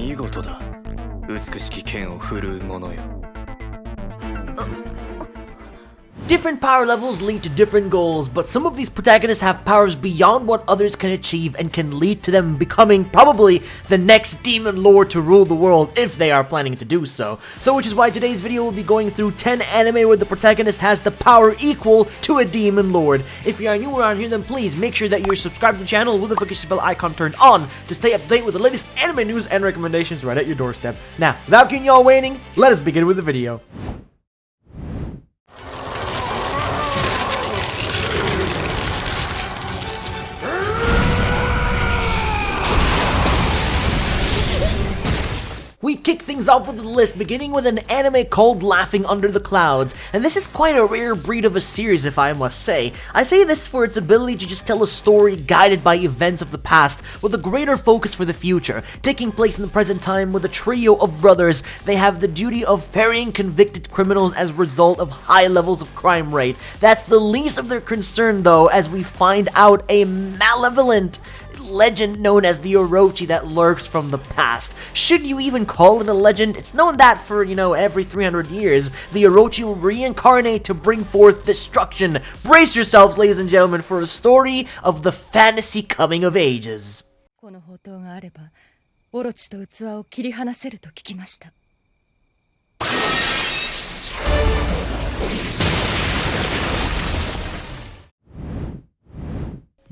見事だ。美しき剣を振るう者よ。Different power levels lead to different goals, but some of these protagonists have powers beyond what others can achieve and can lead to them becoming probably the next demon lord to rule the world if they are planning to do so. Which is why today's video will be going through 10 anime where the protagonist has the power equal to a demon lord. If you are new around here, then please make sure that you're subscribed to the channel with the notification bell icon turned on to stay up to date with the latest anime news and recommendations right at your doorstep. Now, without keeping y'all waiting, let us begin with the video. We kick things off with a list, beginning with an anime called Laughing Under the Clouds, and this is quite a rare breed of a series, if I must say. I say this for its ability to just tell a story guided by events of the past, with a greater focus for the future. Taking place in the present time with a trio of brothers, they have the duty of ferrying convicted criminals as a result of high levels of crime rate. That's the least of their concern, though, as we find out a malevolent legend known as the Orochi that lurks from the past. Should you even call it a legend? It's known that for, every 300 years, the Orochi will reincarnate to bring forth destruction. Brace yourselves, ladies and gentlemen, for a story of the fantasy coming of ages.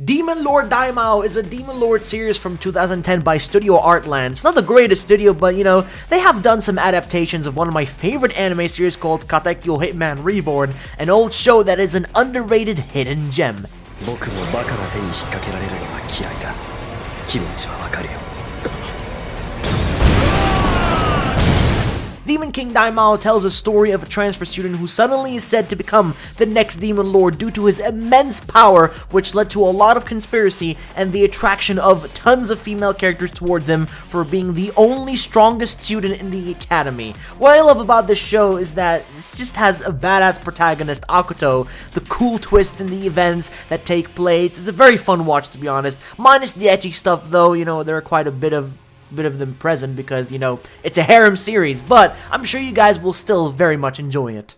Demon Lord Daimaou is a Demon Lord series from 2010 by Studio Artland. It's not the greatest studio, but they have done some adaptations of one of my favorite anime series called Katekyo Hitman Reborn, an old show that is an underrated hidden gem. Demon King Daimaou tells a story of a transfer student who suddenly is said to become the next Demon Lord due to his immense power, which led to a lot of conspiracy and the attraction of tons of female characters towards him for being the only strongest student in the academy. What I love about this show is that it just has a badass protagonist, Akuto, the cool twists in the events that take place. It's a very fun watch, to be honest. Minus the ecchi stuff, though, there are quite a bit of them present because, it's a harem series, but I'm sure you guys will still very much enjoy it.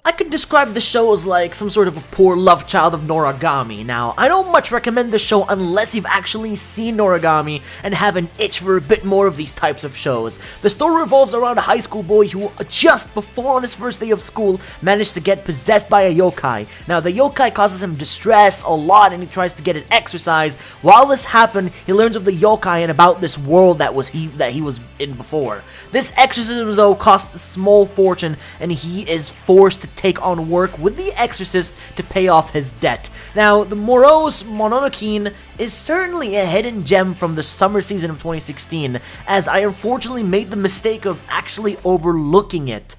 I could describe the show as like some sort of a poor love child of Noragami. Now, I don't much recommend the show unless you've actually seen Noragami and have an itch for a bit more of these types of shows. The story revolves around a high school boy who, just before on his first day of school, managed to get possessed by a yokai. Now, the yokai causes him distress a lot and he tries to get it exorcised. While this happened, he learns of the yokai and about this world that he was in before. This exorcism, though, costs a small fortune, and he is forced to take on work with the exorcist to pay off his debt. Now, the Morose Mononokean is certainly a hidden gem from the summer season of 2016, as I unfortunately made the mistake of actually overlooking it.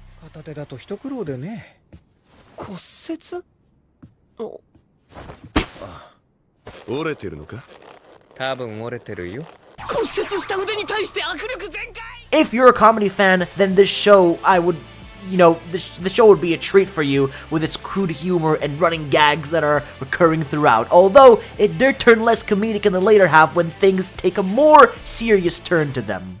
If you're a comedy fan, then this show, the show would be a treat for you with its crude humor and running gags that are recurring throughout. Although, it did turn less comedic in the later half when things take a more serious turn to them.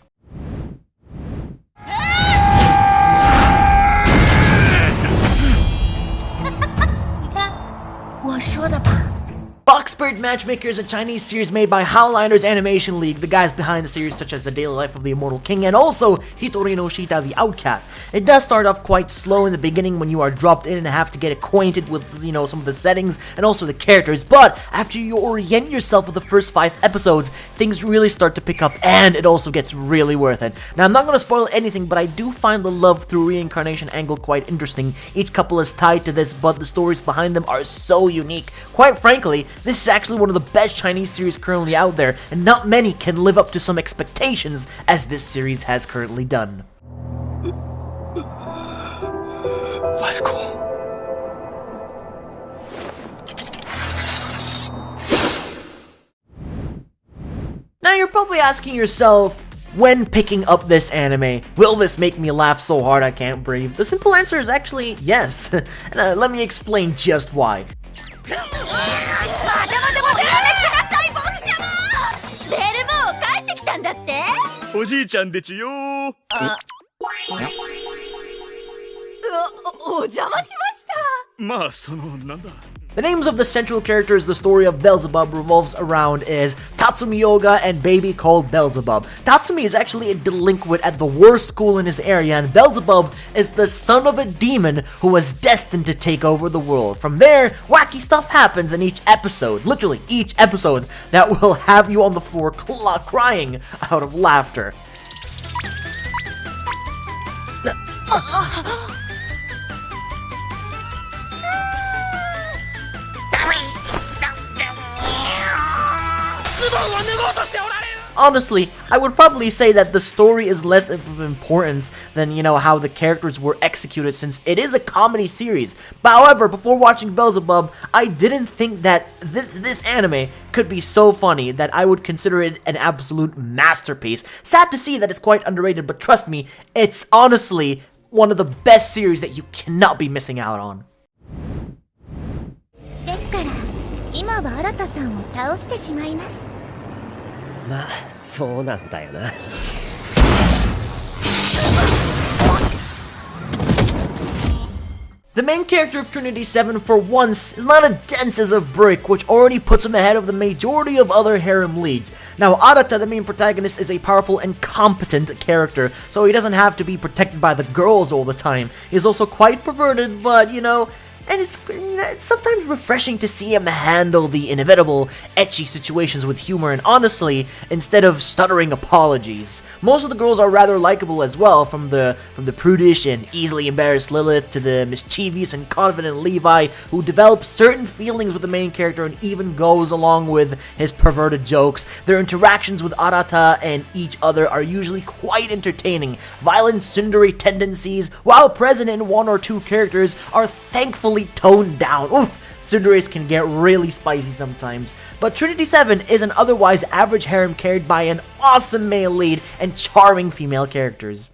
Spirit Matchmaker is a Chinese series made by Howliners Animation League, the guys behind the series such as The Daily Life of the Immortal King and also Hitori no Shita the Outcast. It does start off quite slow in the beginning when you are dropped in and have to get acquainted with, some of the settings and also the characters, but after you orient yourself with the first 5 episodes, things really start to pick up and it also gets really worth it. Now, I'm not going to spoil anything, but I do find the love through reincarnation angle quite interesting. Each couple is tied to this, but the stories behind them are so unique. Quite frankly, this is actually one of the best Chinese series currently out there, and not many can live up to some expectations as this series has currently done. Now probably asking yourself, when picking up this anime, will this make me laugh so hard I can't breathe? The simple answer is actually yes. And let me explain just why. The names of the central characters the story of Beelzebub revolves around is Tatsumi Yoga and baby called Beelzebub. Tatsumi is actually a delinquent at the worst school in his area, and Beelzebub is the son of a demon who was destined to take over the world. From there, wacky stuff happens in each episode, literally each episode, that will have you on the floor crying out of laughter. Honestly, I would probably say that the story is less of importance than, how the characters were executed, since it is a comedy series. But however, before watching Beelzebub, I didn't think that this anime could be so funny that I would consider it an absolute masterpiece. Sad to see that it's quite underrated, but trust me, it's honestly one of the best series that you cannot be missing out on. ですから今は新さんを倒してしまいます。まあ、そうなんだよな。The main character of Trinity Seven, for once, is not as dense as a brick, which already puts him ahead of the majority of other harem leads. Now, Arata, the main protagonist, is a powerful and competent character, so he doesn't have to be protected by the girls all the time. He's also quite perverted, but, and it's sometimes refreshing to see him handle the inevitable ecchi situations with humor and honestly, instead of stuttering apologies. Most of the girls are rather likable as well, from the prudish and easily embarrassed Lilith to the mischievous and confident Levi, who develops certain feelings with the main character and even goes along with his perverted jokes. Their interactions with Arata and each other are usually quite entertaining. Violent tsundere tendencies, while present in one or two characters, are thankfully toned down. Oof, tsunderes can get really spicy sometimes. But Trinity Seven is an otherwise average harem carried by an awesome male lead and charming female characters.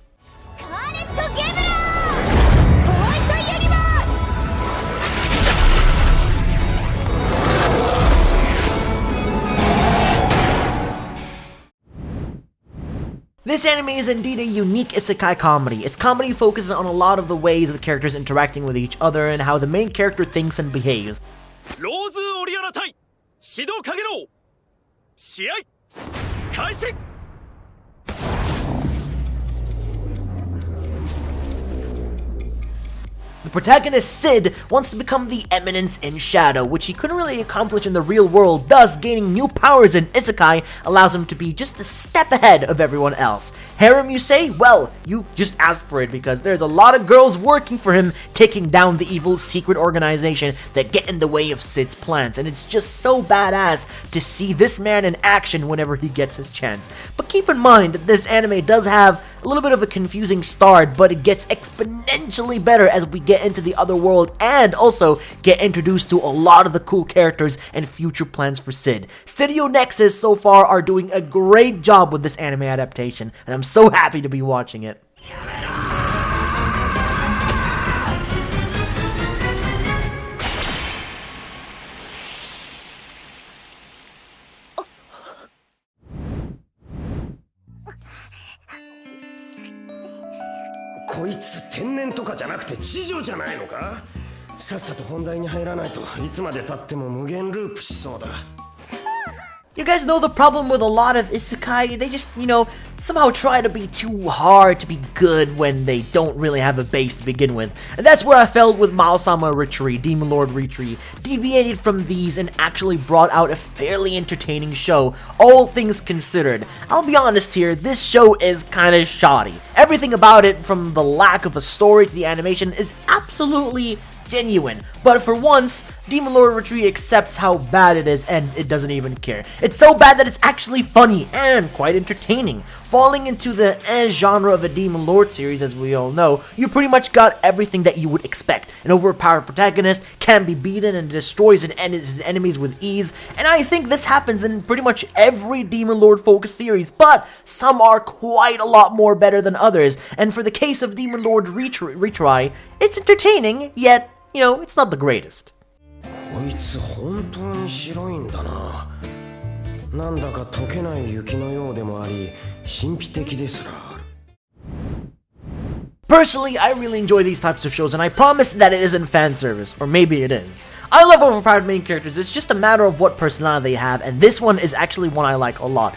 This anime is indeed a unique isekai comedy. Its comedy focuses on a lot of the ways the characters interacting with each other and how the main character thinks and behaves. The protagonist, Sid, wants to become the Eminence In Shadow, which he couldn't really accomplish in the real world, thus gaining new powers in isekai allows him to be just a step ahead of everyone else. Harem, you say? Well, you just asked for it, because there's a lot of girls working for him, taking down the evil secret organization that get in the way of Sid's plans, and it's just so badass to see this man in action whenever he gets his chance. But keep in mind that this anime does have a little bit of a confusing start, but it gets exponentially better as we get into the other world and also get introduced to a lot of the cool characters and future plans for Sid. Studio Nexus so far are doing a great job with this anime adaptation, and I'm so happy to be watching it. You guys know the problem with a lot of isekai? They just, somehow try to be too hard to be good when they don't really have a base to begin with. And that's where I felt with Mao-sama Retry, Demon Lord Retry, deviated from these and actually brought out a fairly entertaining show, all things considered. I'll be honest here, this show is kinda shoddy. Everything about it, from the lack of a story to the animation, is absolutely genuine. But for once, Demon Lord Retry accepts how bad it is and it doesn't even care. It's so bad that it's actually funny and quite entertaining. Falling into the genre of a Demon Lord series, as we all know, you pretty much got everything that you would expect. An overpowered protagonist can be beaten and destroys his enemies with ease, and I think this happens in pretty much every Demon Lord focused series, but some are quite a lot more better than others, and for the case of Demon Lord Retry, it's entertaining, yet, you know, it's not the greatest. こいつ本当に白いんだな。なんだか溶けない雪のようでもあり、神秘的ですらある。 Personally, I really enjoy these types of shows, and I promise that it isn't fan service, or maybe it is. I love overpowered main characters, it's just a matter of what personality they have, and this one is actually one I like a lot.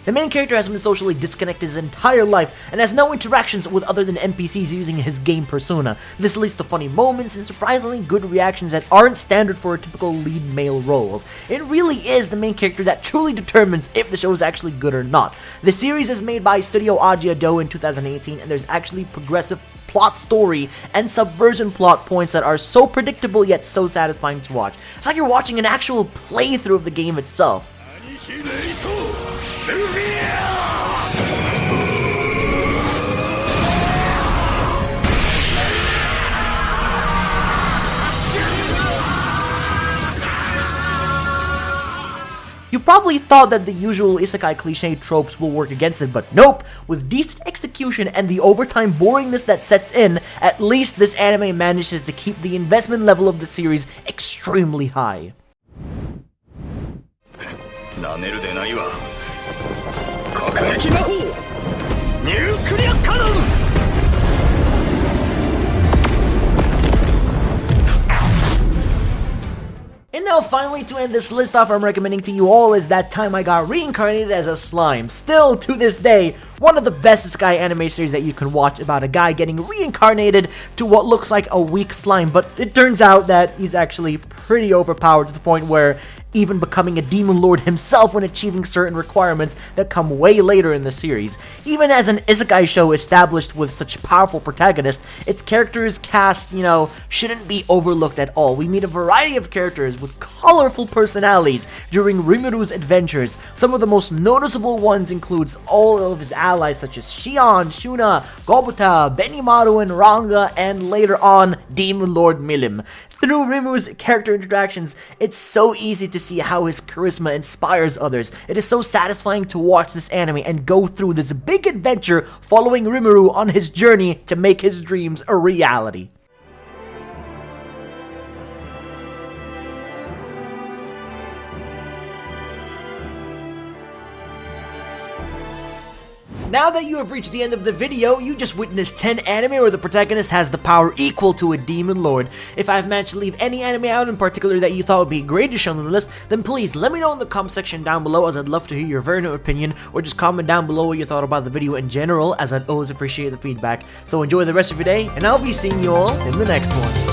The main character has been socially disconnected his entire life and has no interactions with other than NPCs using his game persona. This leads to funny moments and surprisingly good reactions that aren't standard for typical lead male roles. It really is the main character that truly determines if the show is actually good or not. The series is made by Studio Ajiado in 2018, and there's actually progressive plot story and subversion plot points that are so predictable yet so satisfying to watch. It's like you're watching an actual playthrough of the game itself. You probably thought that the usual isekai cliche tropes will work against it, but nope! With decent execution and the overtime boringness that sets in, at least this anime manages to keep the investment level of the series extremely high. And now finally, to end this list off, I'm recommending to you all is that time I got reincarnated as a slime. Still, to this day, one of the best isekai anime series that you can watch about a guy getting reincarnated to what looks like a weak slime, but it turns out that he's actually pretty overpowered to the point where even becoming a demon lord himself when achieving certain requirements that come way later in the series. Even as an isekai show established with such powerful protagonists, its characters cast, shouldn't be overlooked at all. We meet a variety of characters with colorful personalities during Rimuru's adventures. Some of the most noticeable ones includes all of his allies such as Shion, Shuna, Gobuta, Benimaru, and Ranga, and later on, Demon Lord Milim. Through Rimuru's character interactions, it's so easy to see how his charisma inspires others. It is so satisfying to watch this anime and go through this big adventure following Rimuru on his journey to make his dreams a reality. Now that you have reached the end of the video, you just witnessed 10 anime where the protagonist has the power equal to a demon lord. If I've managed to leave any anime out in particular that you thought would be great to show on the list, then please let me know in the comment section down below, as I'd love to hear your very new opinion, or just comment down below what you thought about the video in general, as I'd always appreciate the feedback. So enjoy the rest of your day, and I'll be seeing you all in the next one.